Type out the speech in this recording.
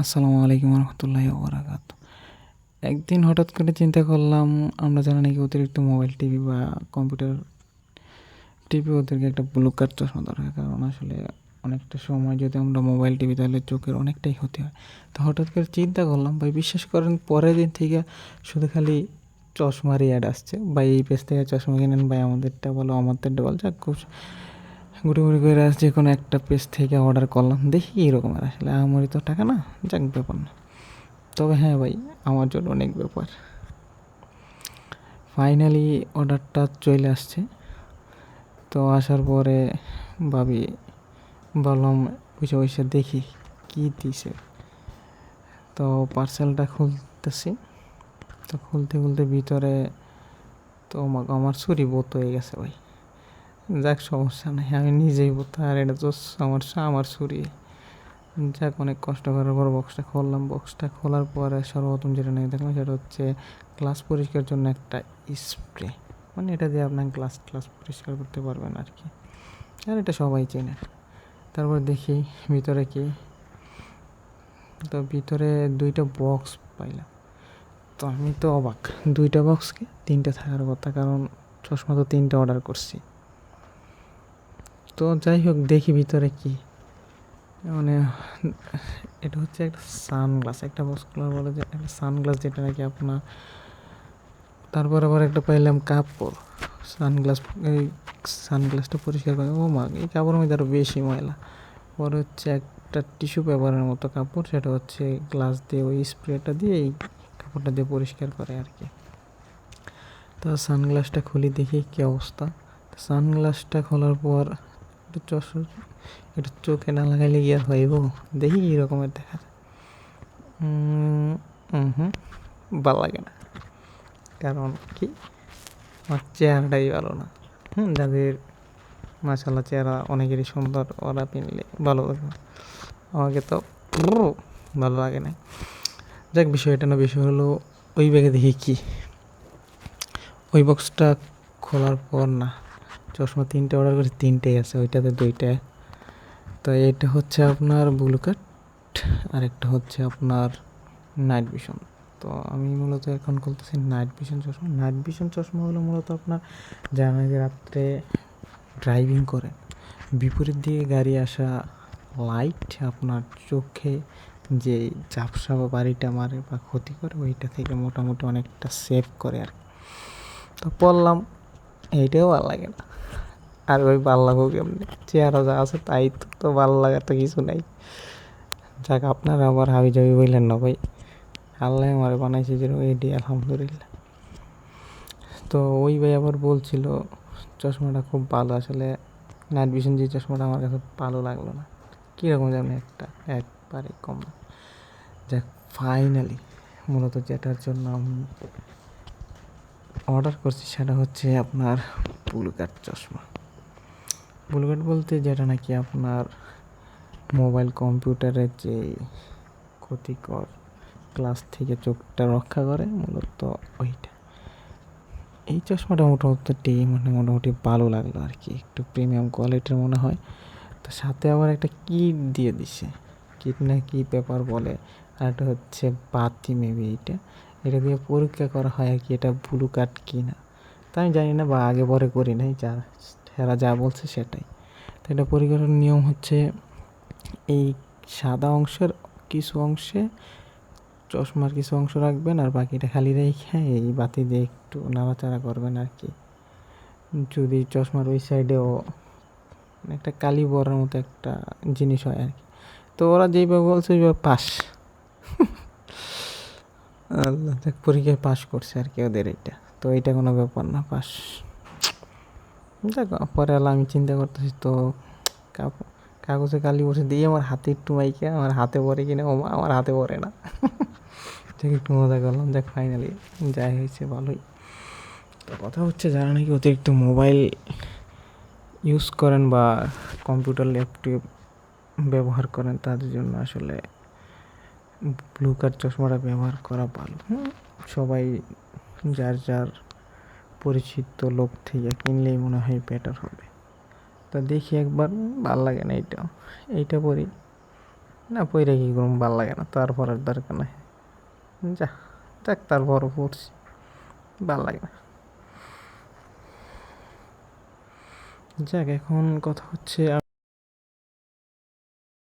আসসালামু আলাইকুম রহমতুল্লাহি ওবরাকাতুহু। একদিন হঠাৎ করে চিন্তা করলাম, আমরা যারা নাকি অতিরিক্ত মোবাইল টিভি বা কম্পিউটার টিভি ওদেরকে একটা ব্লু কার্ট চশমা দরকার। কারণ আসলে অনেকটা সময় যদি আমরা মোবাইল টিভি তাহলে চোখের অনেকটাই ক্ষতি হয়। তো হঠাৎ করে চিন্তা করলাম, ভাই বিশ্বাস করেন পরের দিন থেকে শুধু খালি চশমারই অ্যাড আসছে, ভাই এই পেজ থেকে চশমা কিনেন, ভাই আমাদেরটা বলো আমাদেরটা বল, যাক খুব ঘুরে ঘুরে করে যে কোনো একটা পেজ থেকে অর্ডার করলাম, দেখি কীরকম। আর আসলে আমারই তো টাকা না, যাক ব্যাপার না। তবে হ্যাঁ ভাই, আমার জন্য অনেক ব্যাপার। ফাইনালি অর্ডারটা চলে আসছে। তো আসার পরে ভাবি বললাম বসে বসে দেখি কী দিছে। তো পার্সেলটা খুলতেছি, তো খুলতে খুলতে ভিতরে তো আমার ছুরি বোত হয়ে গেছে ভাই। যাক সমস্যা নেই, আমি নিজেই বোত, আর এটা তো আমার ছুরি। যাক অনেক কষ্ট করার পর বক্সটা খুললাম। বক্সটা খোলার পরে সর্বপ্রথম যেটা নিয়ে দেখলাম সেটা হচ্ছে গ্লাস পরিষ্কার জন্য একটা স্প্রে। মানে এটা দিয়ে আপনার গ্লাস পরিষ্কার করতে পারবেন আর কি, আর এটা সবাই চেনে। তারপর দেখি ভিতরে কি, তো ভিতরে দুইটা বক্স পাইলাম। তো আমি তো অবাক, দুইটা বক্সকে তিনটে থাকার কথা, কারণ চশমা তো তিনটে অর্ডার করছি। তো যাই হোক দেখি ভিতরে কি, মানে এটা হচ্ছে একটা সানগ্লাস, একটা বক্সগুলো বলে যে একটা সানগ্লাস, যেটা নাকি আপনার। তারপর আবার একটা পাইলাম কাপড়, সানগ্লাস। এই সানগ্লাসটা পরিষ্কার করে, ও মা, এই কাপড়ের মধ্যে আরও বেশি ময়লা। পরে হচ্ছে একটা টিস্যু পেপারের মতো কাপড়, সেটা হচ্ছে গ্লাস দিয়ে ওই স্প্রেটা দিয়ে এই কাপড়টা দিয়ে পরিষ্কার করে আর কি। তো সানগ্লাসটা খুলি, দেখি কী অবস্থা। সানগ্লাসটা খোলার পর এটা চোখে না লাগাইলে কি আর হইব, দেখি কী রকমের দেখা যায়। হুম, ভালো লাগে না, কারণ কি আমার চেহারাটাই ভালো না। যাদের মাশাআল্লাহ চেহারা অনেকেরই সুন্দর, ওরা কিনলে ভালো লাগে, আমাকে তো ভালো লাগে না। যাক বিষয় এটা না, বিষয় হলো ওই ব্যাগে দেখি কি, ওই বক্সটা খোলার পর না, চশমা তিনটে অর্ডার করে তিনটেই আছে, ওইটাতে দুইটা। তো এটা হচ্ছে আপনার ব্লু কাট, আর একটা হচ্ছে আপনার নাইট ভিশন। তো আমি মূলত এখন খুলতেছি নাইট ভিশন চশমা। নাইট ভিশন চশমা হলো মূলত আপনার যারা নাকি রাত্রে ড্রাইভিং করেন, বিপরীত দিকে গাড়ি আসা লাইট আপনার চোখে যে ঝাপসা বা বাড়িটা মারে বা ক্ষতি করে, ওইটা থেকে মোটামুটি অনেকটা সেভ করে আর কি। তো পড়লাম, এইটাও ভালো লাগে না। আর ওই ভালো লাগবো কেমনি, চেহারা যা আছে তাই তো ভালো লাগার তো কিছু নাই। যাক আপনারা আবার হাবি জাবি বললেন না ভাই, আল্লাহ আমার বানাইছে যে এটি, আলহামদুলিল্লাহ। তো ওই ভাই আবার বলছিল চশমাটা খুব ভালো। আসলে নাইট ভিশন যে চশমাটা আমার কাছে ভালো লাগলো না, কীরকম যেন একটা, একবারে কম না। যাক ফাইনালি মূলত যেটার জন্য আমি অর্ডার করছি সেটা হচ্ছে আপনার ব্লু কাট চশমা। ব্লু কাট বলতে যেটা নাকি আপনার মোবাইল কম্পিউটারের যে ক্ষতিকর গ্লাস থেকে চোখটা রক্ষা করে, মূলত ওইটা। এই চশমাটা মোটামুটি ভালো লাগলো আর কি, একটু প্রিমিয়াম কোয়ালিটির মনে হয়। তো সাথে আবার একটা কিট দিয়ে দিছে, কিট না কি পেপার বলে, আর একটা হচ্ছে বাতি মেবি, এটা দিয়ে পরীক্ষা করা হয় আর কি, এটা ব্লু কাট কি না। তা আমি জানি না, বা আগে পরে করি নাই, এরা যা বলছে সেটাই। তো এটা পরীক্ষার নিয়ম হচ্ছে এই সাদা অংশের কিছু অংশে চশমার কিছু অংশ রাখবেন, আর বাকিটা খালি রেখে এই বাতি দিয়ে একটু নাড়াচাড়া করবেন আর কি। যদি চশমার ওই সাইডেও একটা কালি বড়ার মতো একটা জিনিস হয় আর কি। তো ওরা যেইভাবে বলছে ওইভাবে পাস, আল্লাহ পরীক্ষায় পাস করছে আর কি ওদের এইটা। তো এইটা কোনো ব্যাপার না, পাস। দেখো পরে আমি চিন্তা করতেছি, তো কাগজে কালি বসে দিয়ে আমার হাতে একটু মাইকে আমার হাতে পরে কিনা, আমার হাতে পরে না। যাকে একটু মজা করলাম, যাক ফাইনালি যাই হয়েছে ভালোই। তো কথা হচ্ছে যারা নাকি অতিরিক্ত মোবাইল ইউজ করেন বা কম্পিউটার ল্যাপটপ ব্যবহার করেন, তাদের জন্য আসলে ব্লু কাট চশমাটা ব্যবহার করা ভালো। সবাই যার যার পরিচিত লোক থেকে কিনলেই মনে হয় বেটার হবে। তা দেখি একবার, ভাল লাগে না এইটা পরি। না পইরা কি করুম, ভাল লাগে না, তারপরের দরকার নাই। যা যাক, তারপরও পড়ছি, ভাল লাগে না। যাক, এখন কথা হচ্ছে